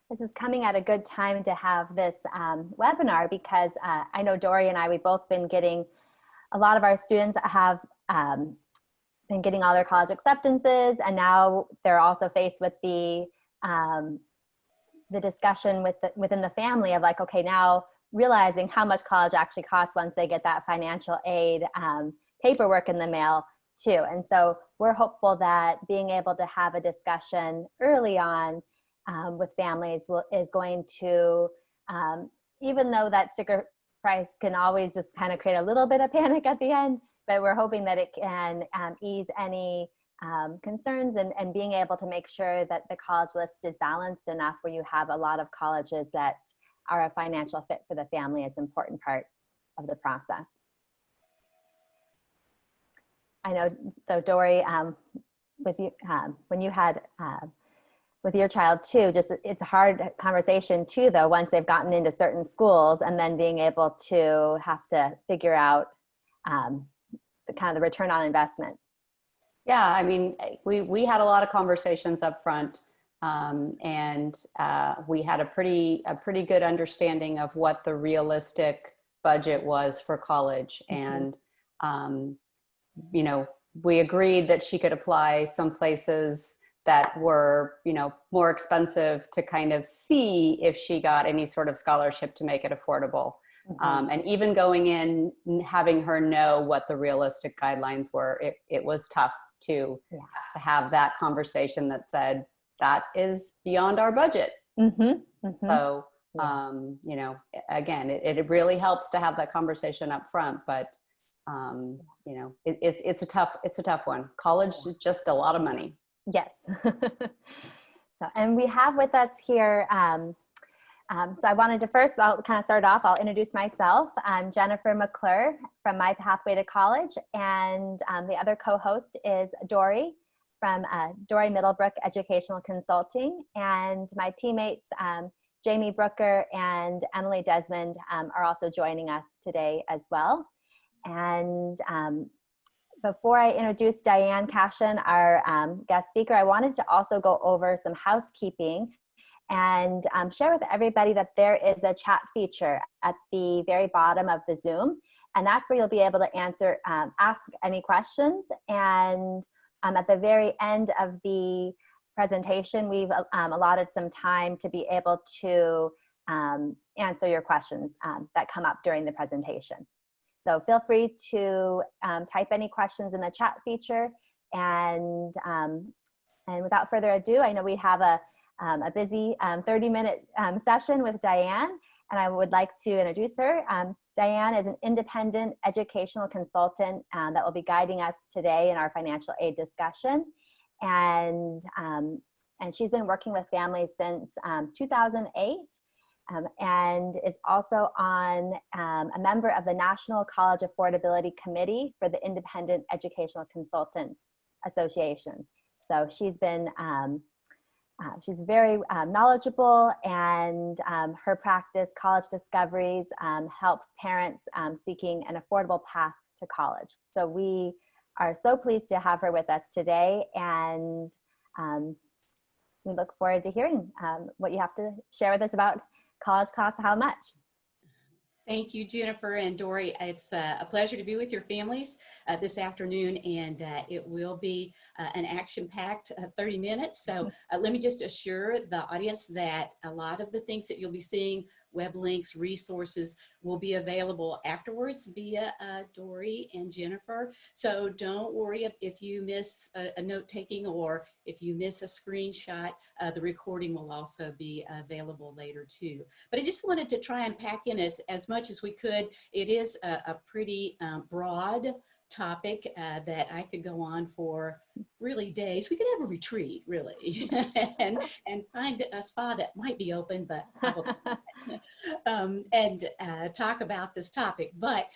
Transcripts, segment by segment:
This is coming at a good time to have this webinar because I know Dori and I, we've both been getting, a lot of our students have been getting all their college acceptances, and now they're also faced with the discussion within the family of like, okay, now realizing how much college actually costs once they get that financial aid paperwork in the mail too. And so we're hopeful that being able to have a discussion early on with families is going to, even though that sticker price can always just kind of create a little bit of panic at the end, but we're hoping that it can ease any concerns and being able to make sure that the college list is balanced enough where you have a lot of colleges that are a financial fit for the family is an important part of the process. I know, so Dori, with you, when you had with your child too, just it's a hard conversation too, though, once they've gotten into certain schools and then being able to have to figure out the kind of the return on investment. Yeah, I mean, we had a lot of conversations up front, and we had a pretty good understanding of what the realistic budget was for college. Mm-hmm. And you know, we agreed that she could apply some places that were, you know, more expensive to kind of see if she got any sort of scholarship to make it affordable. Mm-hmm. And even going in, having her know what the realistic guidelines were, it was tough to have that conversation that said, that is beyond our budget. Mm-hmm. Mm-hmm. So, you know, again, it really helps to have that conversation up front, but you know, it's a tough one. College is just a lot of money. Yes. So, and we have with us here, so I wanted to first, I'll kind of start off, I'll introduce myself. I'm Jennifer McClure from My Pathway to College, and the other co-host is Dori from Dori Middlebrook Educational Consulting, and my teammates Jamie Brooker and Emily Desmond are also joining us today as well. And before I introduce Diane Cashion, our guest speaker, I wanted to also go over some housekeeping and share with everybody that there is a chat feature at the very bottom of the Zoom, and that's where you'll be able to answer, ask any questions. And at the very end of the presentation, we've allotted some time to be able to answer your questions that come up during the presentation. So feel free to type any questions in the chat feature. And without further ado, I know we have a busy 30-minute session with Diane, and I would like to introduce her. Diane is an independent educational consultant that will be guiding us today in our financial aid discussion. And she's been working with families since 2008. And is also on a member of the National College Affordability Committee for the Independent Educational Consultants Association. So she's been, she's very knowledgeable, and her practice, College Discoveries, helps parents seeking an affordable path to college. So we are so pleased to have her with us today, and we look forward to hearing what you have to share with us about college costs, how much. Thank you, Jennifer and Dori. It's a pleasure to be with your families this afternoon, and it will be an action-packed 30 minutes. So let me just assure the audience that a lot of the things that you'll be seeing, web links, resources, will be available afterwards via Dori and Jennifer. So don't worry if you miss a note-taking or if you miss a screenshot, the recording will also be available later too. But I just wanted to try and pack in as much as we could. It is a pretty broad topic that I could go on for really days. We could have a retreat, really, and find a spa that might be open, but probably and talk about this topic. But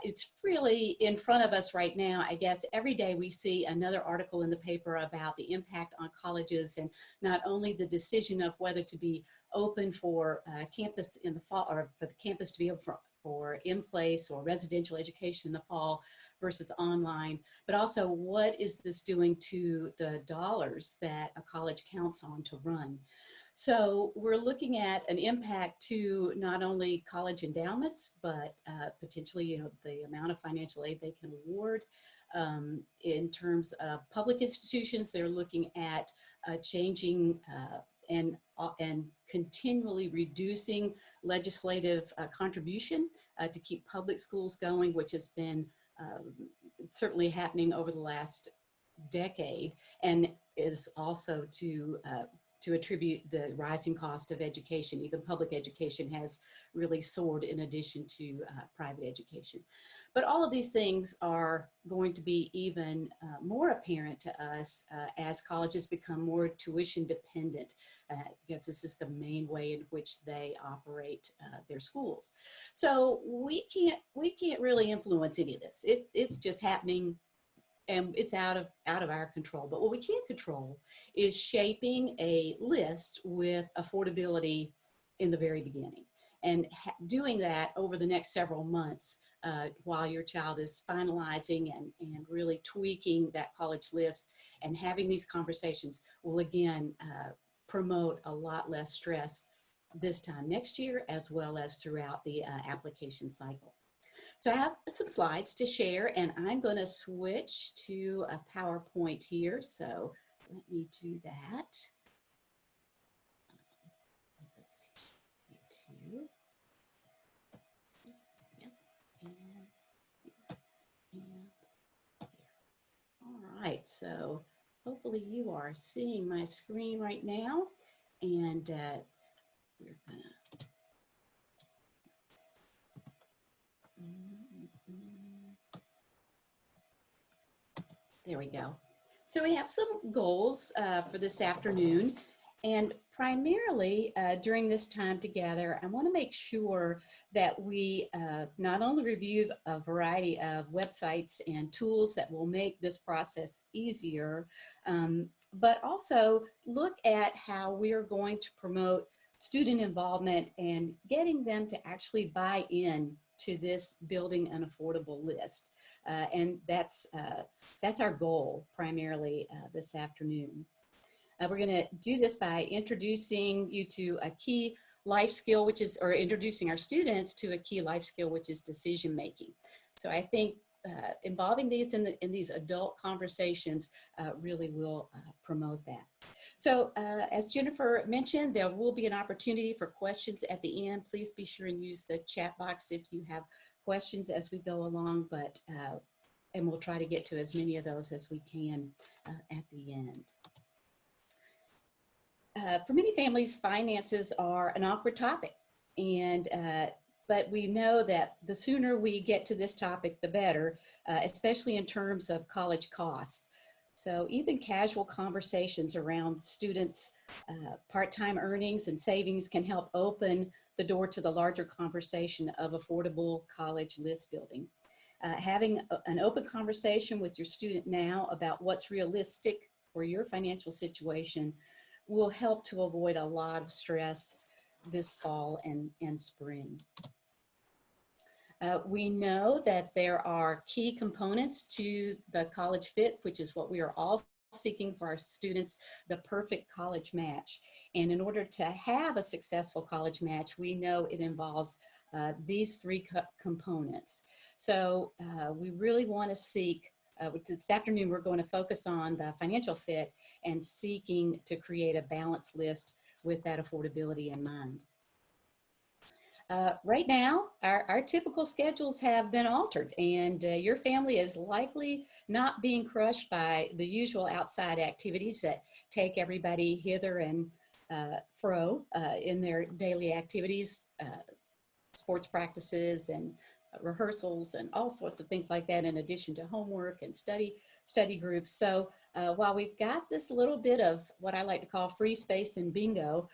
it's really in front of us right now. I guess every day we see another article in the paper about the impact on colleges, and not only the decision of whether to be open for campus in the fall, or for the campus to be open for for in-place or residential education in the fall versus online, but also what is this doing to the dollars that a college counts on to run. So we're looking at an impact to not only college endowments, but potentially, you know, the amount of financial aid they can award. In terms of public institutions, they're looking at changing and continually reducing legislative contribution to keep public schools going, which has been certainly happening over the last decade, and is also to attribute the rising cost of education. Even public education has really soared in addition to private education. But all of these things are going to be even more apparent to us as colleges become more tuition dependent, because this is the main way in which they operate their schools. So we can't really influence any of this. It's just happening, and it's out of our control. But what we can control is shaping a list with affordability in the very beginning, and doing that over the next several months while your child is finalizing and really tweaking that college list, and having these conversations will again promote a lot less stress this time next year, as well as throughout the application cycle. So I have some slides to share, and I'm going to switch to a PowerPoint here. So let me do that. Let's see, YouTube. Yep. And here. All right, so hopefully you are seeing my screen right now, and we're going to there we go. So we have some goals for this afternoon, and primarily during this time together, I want to make sure that we not only review a variety of websites and tools that will make this process easier, but also look at how we are going to promote student involvement and getting them to actually buy in to this building an affordable list. And that's our goal primarily this afternoon. We're going to do this by introducing you to a key life skill, or introducing our students to a key life skill, which is decision making. So I think involving these in these adult conversations really will promote that. So as Jennifer mentioned, there will be an opportunity for questions at the end. Please be sure and use the chat box if you have questions as we go along, but and we'll try to get to as many of those as we can at the end. For many families, finances are an awkward topic, and but we know that the sooner we get to this topic, the better, especially in terms of college costs. So even casual conversations around students' part-time earnings and savings can help open the door to the larger conversation of affordable college list building. Having an open conversation with your student now about what's realistic for your financial situation will help to avoid a lot of stress this fall and spring. We know that there are key components to the college fit, which is what we are all seeking for our students, the perfect college match. And in order to have a successful college match, we know it involves these three components. So we really want to seek, this afternoon we're going to focus on the financial fit and seeking to create a balanced list with that affordability in mind. Right now, our typical schedules have been altered, and your family is likely not being crushed by the usual outside activities that take everybody hither and fro in their daily activities, sports practices and rehearsals and all sorts of things like that, in addition to homework and study groups. So while we've got this little bit of what I like to call free space and bingo,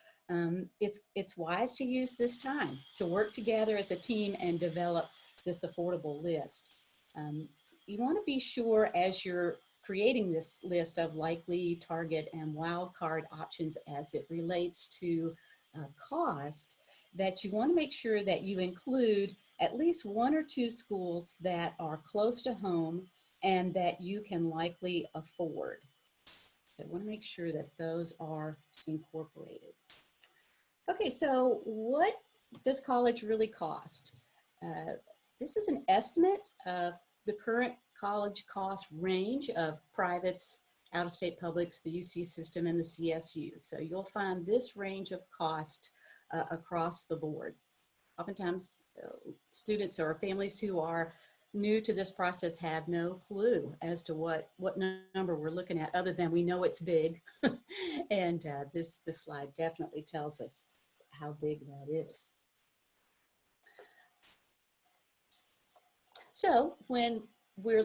it's wise to use this time to work together as a team and develop this affordable list. You want to be sure as you're creating this list of likely, target, and wildcard options as it relates to cost, that you want to make sure that you include at least one or two schools that are close to home and that you can likely afford. So I want to make sure that those are incorporated. Okay, so what does college really cost? This is an estimate of the current college cost range of privates, out-of-state publics, the UC system, and the CSU. So you'll find this range of cost across the board. Oftentimes, students or families who are new to this process have no clue as to what number we're looking at, other than we know it's big. And this slide definitely tells us how big that is. So when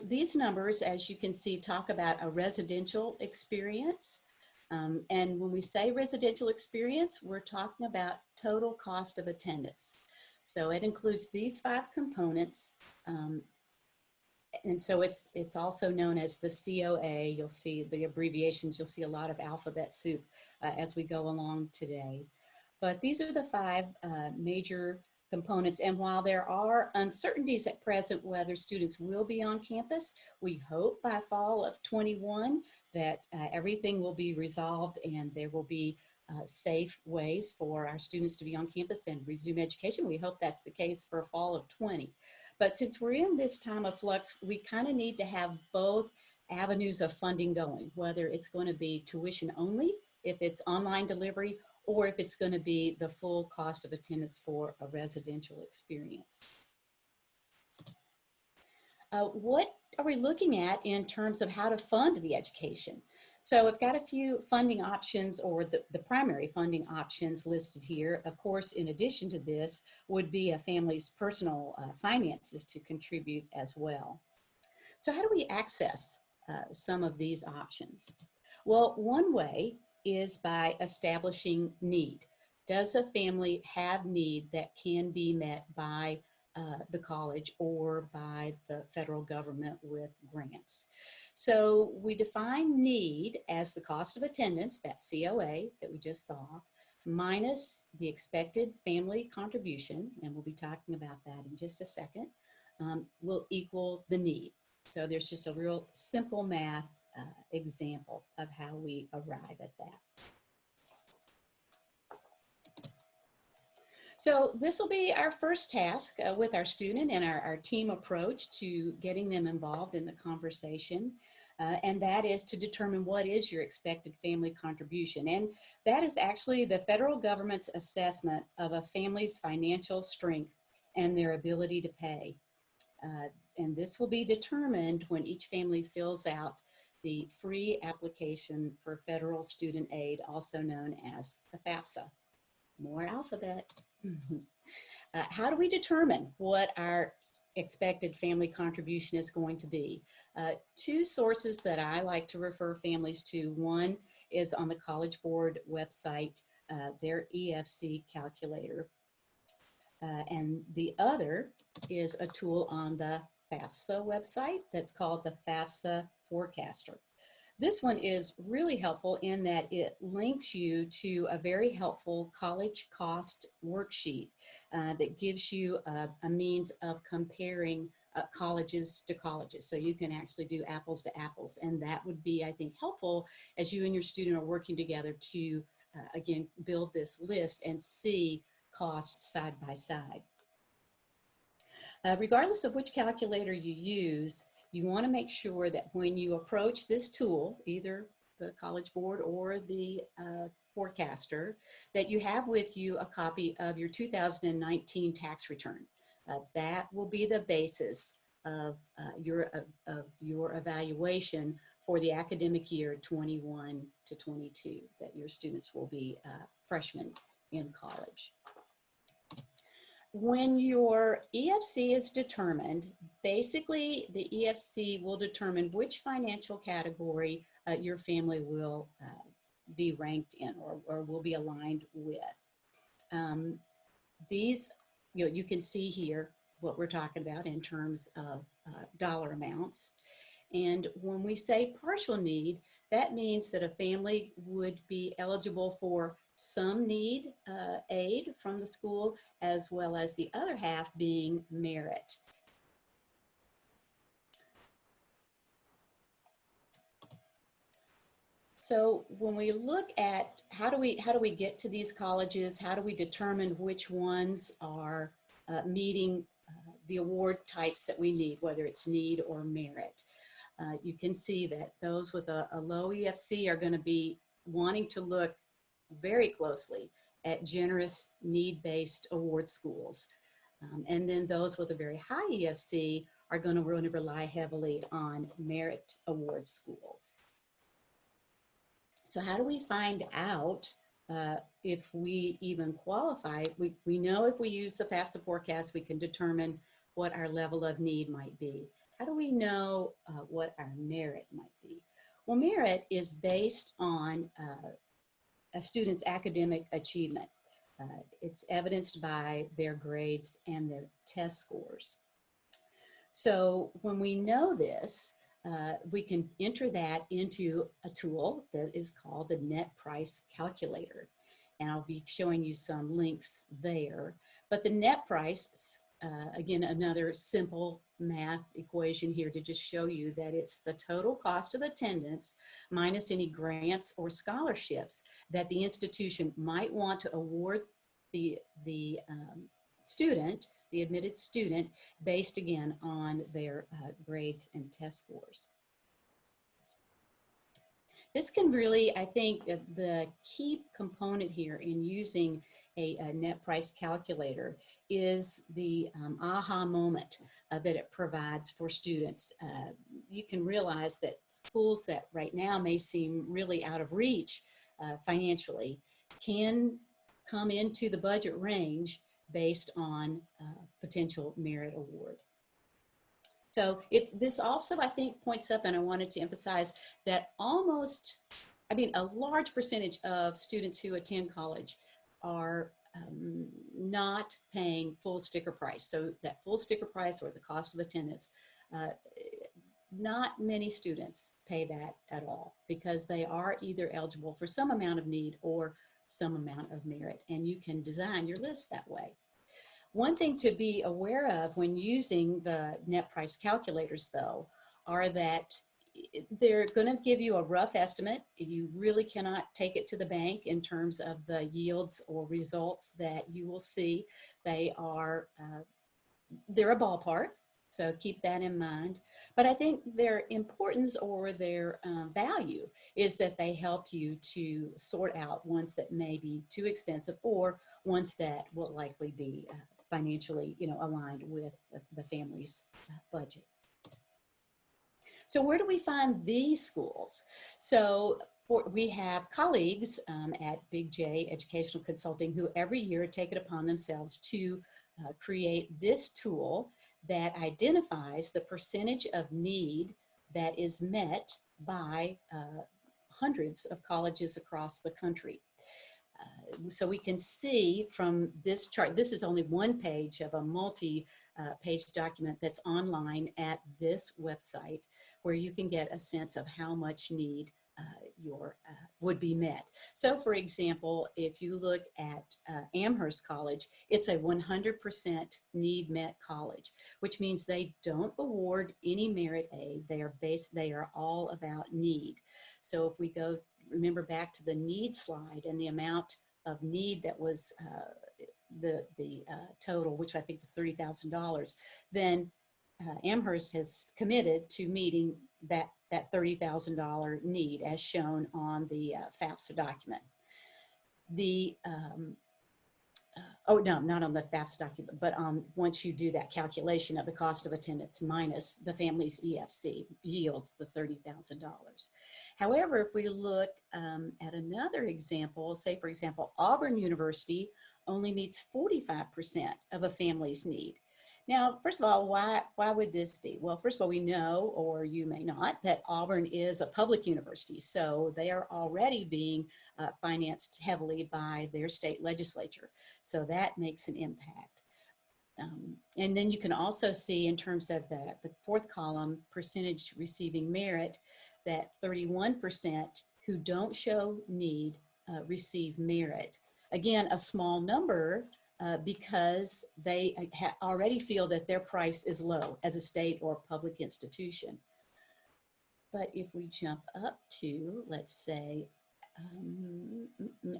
these numbers, as you can see, talk about a residential experience. And when we say residential experience, we're talking about total cost of attendance. So it includes these 5 components. And so it's also known as the COA. You'll see the abbreviations. You'll see a lot of alphabet soup as we go along today. But these are the 5 major components. And while there are uncertainties at present whether students will be on campus, we hope by fall of 21 that everything will be resolved and there will be safe ways for our students to be on campus and resume education. We hope that's the case for fall of 20. But since we're in this time of flux, we kind of need to have both avenues of funding going, whether it's going to be tuition only, if it's online delivery, or if it's going to be the full cost of attendance for a residential experience. What are we looking at in terms of how to fund the education? So we've got a few funding options, or the primary funding options listed here. Of course, in addition to this would be a family's personal finances to contribute as well. So how do we access some of these options? Well, one way is by establishing need. Does a family have need that can be met by the college or by the federal government with grants? So we define need as the cost of attendance, that COA that we just saw, minus the expected family contribution, and we'll be talking about that in just a second, will equal the need. So there's just a real simple math example of how we arrive at that. So this will be our first task with our student and our team approach to getting them involved in the conversation. And that is to determine what is your expected family contribution. And that is actually the federal government's assessment of a family's financial strength and their ability to pay. And this will be determined when each family fills out the free application for federal student aid, also known as the Fafsa. More alphabet. How do we determine what our expected family contribution is going to be? 2 sources that I like to refer families to. One is on the College Board website, their EFC calculator. And the other is a tool on the Fafsa website that's called the Fafsa Forecaster. This one is really helpful in that it links you to a very helpful college cost worksheet that gives you a means of comparing colleges to colleges. So you can actually do apples to apples. And that would be, I think, helpful as you and your student are working together to, again, build this list and see costs side by side. Regardless of which calculator you use, you want to make sure that when you approach this tool, either the College Board or the Forecaster, that you have with you a copy of your 2019 tax return. That will be the basis of your evaluation for the academic year 21 to 22, that your students will be freshmen in college. When your EFC is determined, basically the EFC will determine which financial category your family will be ranked in or will be aligned with. These, you can see here what we're talking about in terms of dollar amounts. And when we say partial need, that means that a family would be eligible for some need aid from the school, as well as the other half being merit. So when we look at how do we get to these colleges, how do we determine which ones are meeting the award types that we need, whether it's need or merit, you can see that those with a low EFC are going to be wanting to look very closely at generous need-based award schools. And then those with a very high EFC are going to rely heavily on merit award schools. So how do we find out if we even qualify? We know if we use the Fafsa forecast, we can determine what our level of need might be. How do we know what our merit might be? Well, merit is based on a student's academic achievement. It's evidenced by their grades and their test scores. So when we know this, we can enter that into a tool that is called the net price calculator. And I'll be showing you some links there. But the net price, again, another simple math equation here to just show you that it's the total cost of attendance minus any grants or scholarships that the institution might want to award the student, the admitted student, based again on their grades and test scores. This can really, I think, the key component here in using a net price calculator is the aha moment that it provides for students. You can realize that schools that right now may seem really out of reach financially can come into the budget range based on potential merit award. So this also, I think, points up, and I wanted to emphasize that a large percentage of students who attend college are not paying full sticker price. So that full sticker price or the cost of attendance, not many students pay that at all because they are either eligible for some amount of need or some amount of merit, and you can design your list that way. One thing to be aware of when using the net price calculators, though, are that they're going to give you a rough estimate. You really cannot take it to the bank in terms of the yields or results that you will see. They're a ballpark, so keep that in mind. But I think their importance or their value is that they help you to sort out ones that may be too expensive or ones that will likely be financially, aligned with the family's budget. So where do we find these schools? So we have colleagues at Big J Educational Consulting who every year take it upon themselves to create this tool that identifies the percentage of need that is met by hundreds of colleges across the country. So we can see from this chart, this is only one page of a multi-page document that's online at this website where you can get a sense of how much need would be met. So for example, if you look at Amherst College, it's a 100% need met college, which means they don't award any merit aid. They are all about need. So if we go, remember back to the need slide and the amount of need that was the total, which I think was $30,000, then Amherst has committed to meeting that $30,000 need as shown on the FAFSA document. Oh no, not on the FAFSA document, but once you do that calculation of the cost of attendance minus the family's EFC yields the $30,000. However, if we look at another example, say for example, Auburn University only meets 45% of a family's need. Now, first of all, why would this be? Well, first of all, we know, or you may not, that Auburn is a public university, so they are already being financed heavily by their state legislature. So that makes an impact. And then you can also see in terms of the fourth column, percentage receiving merit, that 31% who don't show need receive merit. Again, a small number because they already feel that their price is low as a state or public institution. But if we jump up to, let's say,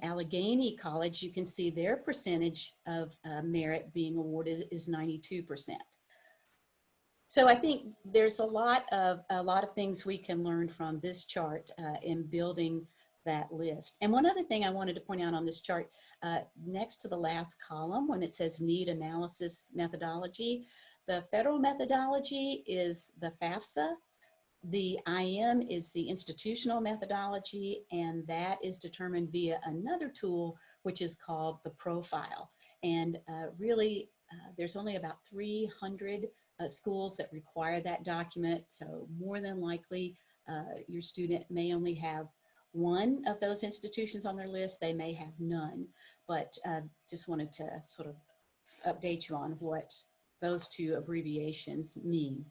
Allegheny College, you can see their percentage of merit being awarded is 92%. So I think there's a lot of things we can learn from this chart in building that list. And one other thing I wanted to point out on this chart, next to the last column, when it says need analysis methodology, the federal methodology is the FAFSA. The IM is the institutional methodology, and that is determined via another tool, which is called the profile. And really, there's only about 300 schools that require that document. So more than likely, your student may only have one of those institutions on their list. They may have none, but just wanted to sort of update you on what those two abbreviations mean.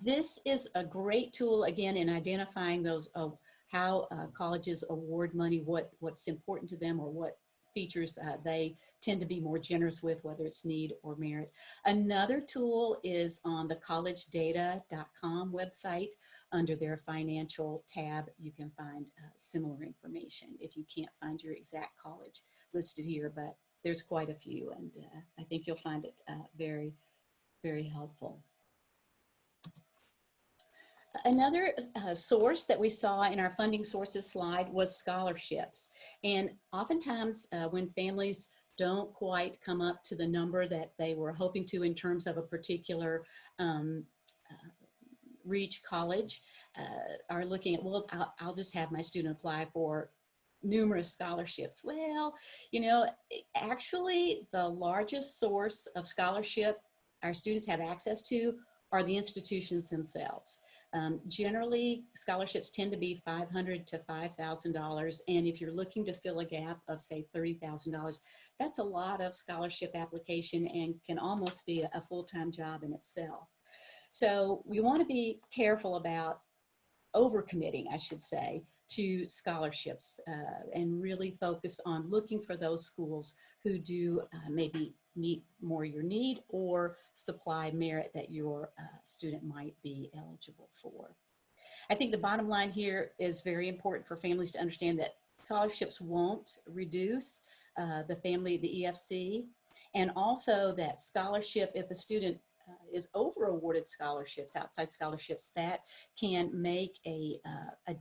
This is a great tool, again, in identifying those how colleges award money, what's important to them, or what features they tend to be more generous with, whether it's need or merit. Another tool is on the collegedata.com website. Under their financial tab, you can find similar information if you can't find your exact college listed here, but there's quite a few, and I think you'll find it very, very helpful. Another source that we saw in our funding sources slide was scholarships. And oftentimes when families don't quite come up to the number that they were hoping to in terms of a particular reach college, are looking at, well, I'll just have my student apply for numerous scholarships. Well, you know, actually the largest source of scholarship our students have access to are the institutions themselves. Generally, scholarships tend to be $500 to $5,000. And if you're looking to fill a gap of, say, $30,000, that's a lot of scholarship application and can almost be a full-time job in itself. So we want to be careful about overcommitting, I should say, to scholarships and really focus on looking for those schools who do maybe meet more your need or supply merit that your student might be eligible for. I think the bottom line here is very important for families to understand that scholarships won't reduce the EFC, and also that scholarship, if a student is over awarded scholarships, outside scholarships, that can make a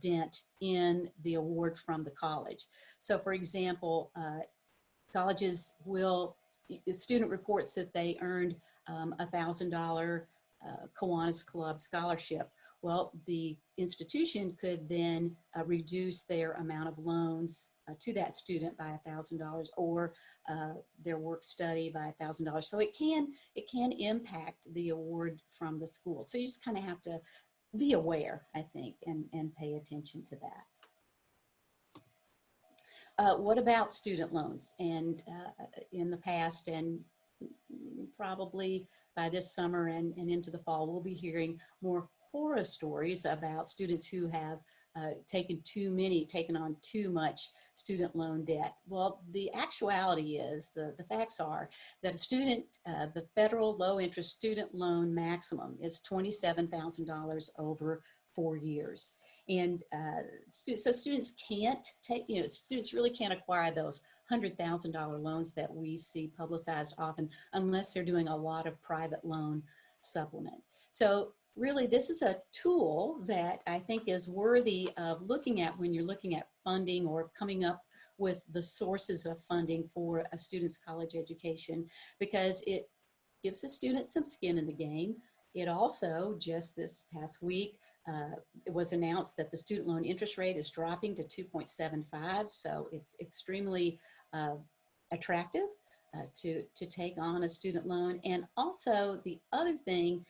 dent in the award from the college. So for example, colleges will, the student reports that they earned $1,000 Kiwanis Club scholarship. Well, the institution could then reduce their amount of loans to that student by $1,000 or their work study by $1,000. So it can impact the award from the school. So you just kind of have to be aware, I think, and pay attention to that. What about student loans? And in the past, and probably by this summer and into the fall, we'll be hearing more horror stories about students who have taken on too much student loan debt. Well, the actuality is, the facts are that a student, the federal low interest student loan maximum is $27,000 over 4 years. And so students can't take, students really can't acquire those $100,000 loans that we see publicized often unless they're doing a lot of private loan supplement. So really, this is a tool that I think is worthy of looking at when you're looking at funding or coming up with the sources of funding for a student's college education, because it gives the student some skin in the game. It also, just this past week, it was announced that the student loan interest rate is dropping to 2.75, so it's extremely attractive to take on a student loan. And also the other thing,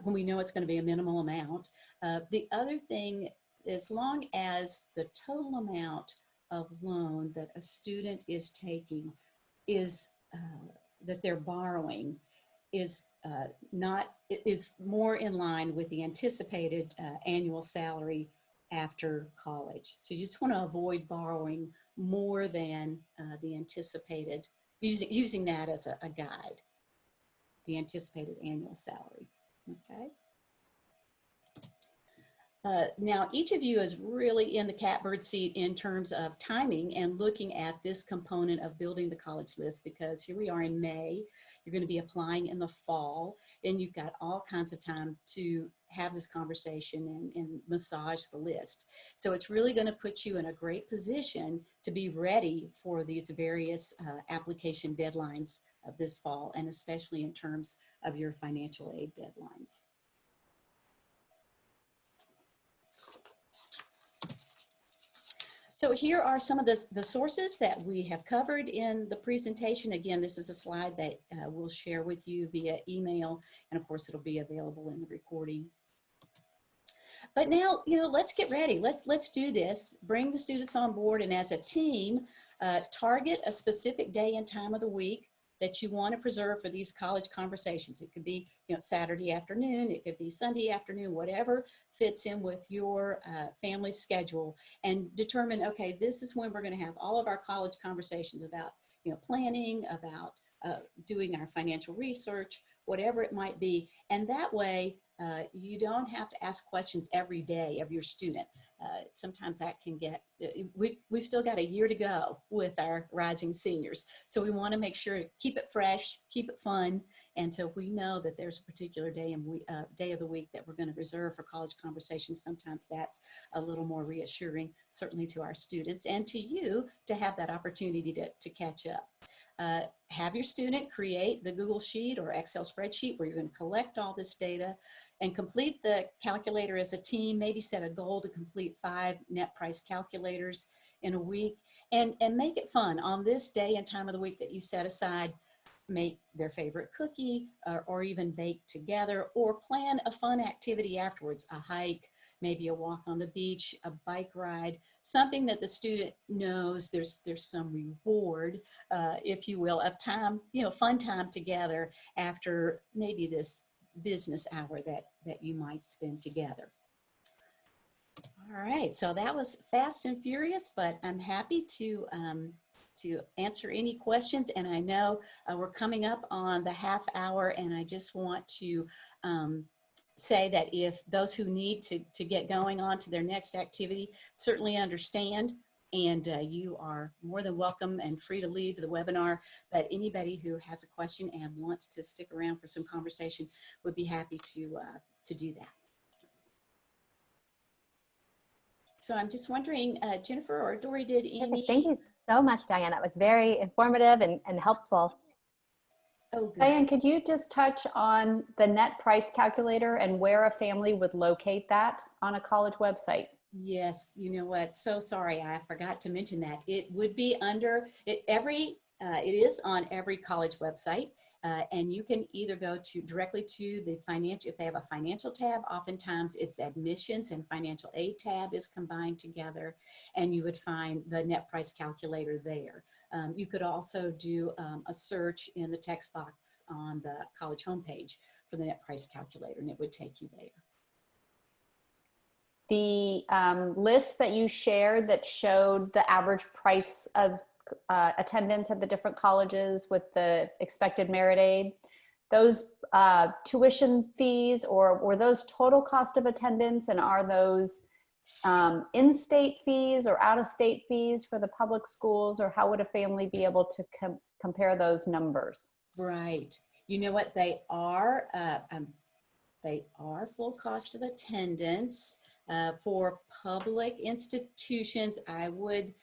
when we know it's going to be a minimal amount, the other thing, as long as the total amount of loan that a student is taking is that they're borrowing is is more in line with the anticipated annual salary after college. So you just want to avoid borrowing more than the anticipated, using that as a guide, the anticipated annual salary, okay? Now, each of you is really in the catbird seat in terms of timing and looking at this component of building the college list, because here we are in May, you're going to be applying in the fall, and you've got all kinds of time to have this conversation and massage the list. So it's really going to put you in a great position to be ready for these various application deadlines of this fall, and especially in terms of your financial aid deadlines. So here are some of the sources that we have covered in the presentation. Again, this is a slide that we'll share with you via email, and of course it'll be available in the recording. But now, let's get ready. Let's do this. Bring the students on board, and as a team, target a specific day and time of the week that you want to preserve for these college conversations. It could be, Saturday afternoon, it could be Sunday afternoon, whatever fits in with your family schedule, and determine, okay, this is when we're going to have all of our college conversations about, planning, about doing our financial research, whatever it might be. And that way, you don't have to ask questions every day of your student. Sometimes that can get, we've still got a year to go with our rising seniors. So we want to make sure to keep it fresh, keep it fun. And so if we know that there's a particular day and day of the week that we're going to reserve for college conversations, sometimes that's a little more reassuring, certainly to our students and to you, to have that opportunity to catch up. Have your student create the Google Sheet or Excel spreadsheet where you're going to collect all this data and complete the calculator as a team. Maybe set a goal to complete 5 net price calculators in a week, and make it fun. On this day and time of the week that you set aside, make their favorite cookie, or even bake together, or plan a fun activity afterwards, a hike, maybe a walk on the beach, a bike ride, something that the student knows there's some reward, if you will, of time, fun time together after maybe this business hour that you might spend together. All right, so that was fast and furious, but I'm happy to answer any questions. And I know we're coming up on the half hour, and I just want to say that if those who need to get going on to their next activity certainly understand, and you are more than welcome and free to leave the webinar, but anybody who has a question and wants to stick around for some conversation would be happy to do that. So I'm just wondering, Jennifer or Dori, did any? Thank you so much, Diane. That was very informative and helpful. Oh, good. Diane, could you just touch on the net price calculator and where a family would locate that on a college website? Yes, you know what? So sorry, I forgot to mention that. It would be under it. It is on every college website, and you can either go directly to the financial. If they have a financial tab, oftentimes it's admissions and financial aid tab is combined together, and you would find the net price calculator there. You could also do a search in the text box on the college homepage for the net price calculator, and it would take you there. The list that you shared that showed the average price of attendance at the different colleges with the expected merit aid, those tuition fees, or were those total cost of attendance, and are those in-state fees or out-of-state fees for the public schools, or how would a family be able to compare those numbers? Right. You know what? They are full cost of attendance. For public institutions, I would,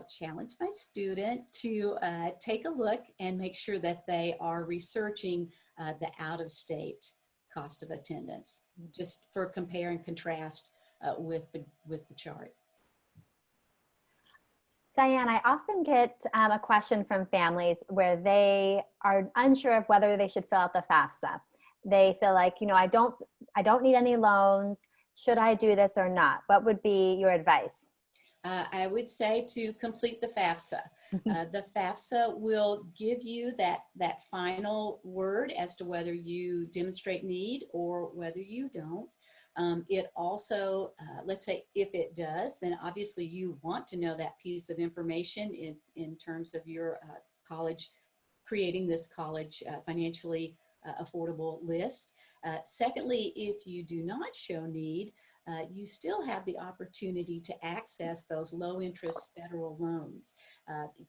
challenge my student to take a look and make sure that they are researching the out-of-state cost of attendance, just for compare and contrast with the chart. Diane, I often get a question from families where they are unsure of whether they should fill out the Fafsa. They feel like, I don't need any loans. Should I do this or not? What would be your advice? I would say to complete the Fafsa. The Fafsa will give you that final word as to whether you demonstrate need or whether you don't. It also, let's say if it does, then obviously you want to know that piece of information in terms of your college, creating this college financially affordable list. Secondly, if you do not show need, you still have the opportunity to access those low interest federal loans.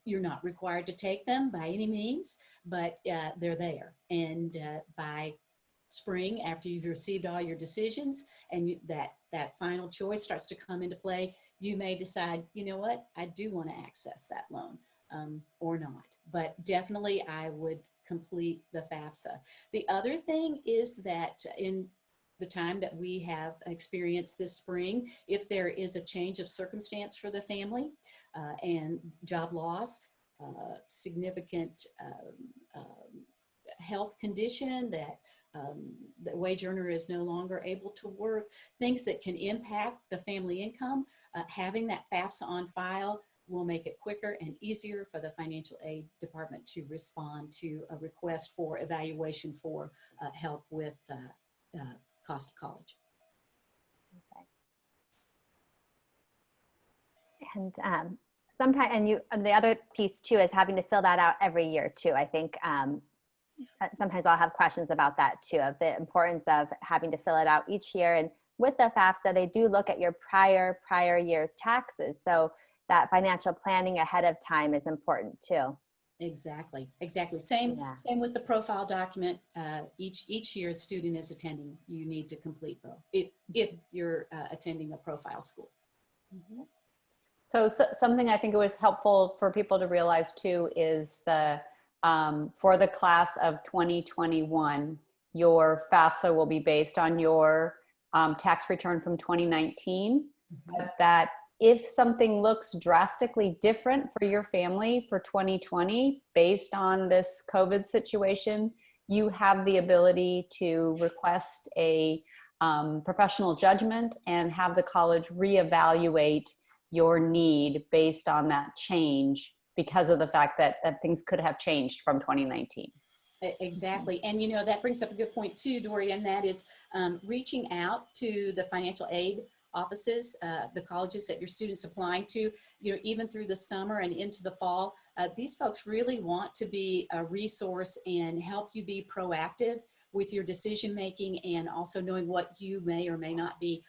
You're not required to take them by any means, but they're there. And by spring, after you've received all your decisions and that final choice starts to come into play, you may decide, you know what, I do want to access that loan or not. But definitely I would complete the FAFSA. The other thing is that in the time that we have experienced this spring, if there is a change of circumstance for the family and job loss, significant health condition, that the wage earner is no longer able to work, things that can impact the family income, having that FAFSA on file will make it quicker and easier for the financial aid department to respond to a request for evaluation for help with cost of college. Okay. And sometimes, and the other piece too is having to fill that out every year too. I think sometimes I'll have questions about that too, of the importance of having to fill it out each year. And with the FAFSA, they do look at your prior year's taxes. So that financial planning ahead of time is important too. Exactly. Same with the profile document. Each year a student is attending, you need to complete both if you're attending a profile school. Mm-hmm. So something I think it was helpful for people to realize too is the for the class of 2021, your FAFSA will be based on your tax return from 2019, but that if something looks drastically different for your family for 2020 based on this COVID situation, you have the ability to request a professional judgment and have the college reevaluate your need based on that change because of the fact that things could have changed from 2019. Exactly. And, that brings up a good point too, Dori, and that is reaching out to the financial aid offices, the colleges that your students applying to, even through the summer and into the fall. These folks really want to be a resource and help you be proactive with your decision making, and also knowing what you may or may not be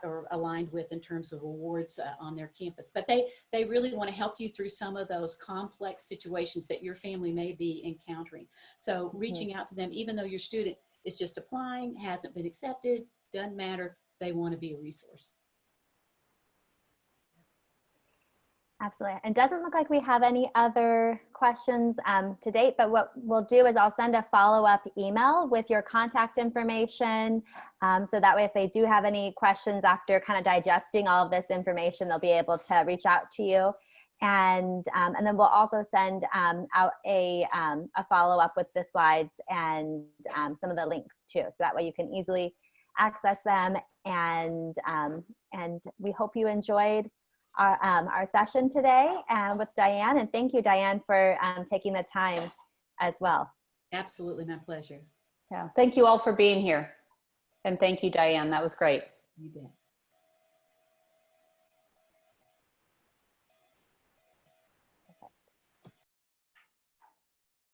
or aligned with in terms of awards on their campus. But they really want to help you through some of those complex situations that your family may be encountering. So reaching out to them, even though your student is just applying, hasn't been accepted, doesn't matter, they want to be a resource. Absolutely. And doesn't look like we have any other questions to date, but what we'll do is I'll send a follow-up email with your contact information. So that way, if they do have any questions after kind of digesting all of this information, they'll be able to reach out to you. And then we'll also send out a follow-up with the slides and some of the links too. So that way you can easily access them. And we hope you enjoyed our session today with Diane. And thank you, Diane, for taking the time as well. Absolutely, my pleasure. Yeah, thank you all for being here. And thank you, Diane, that was great. You bet.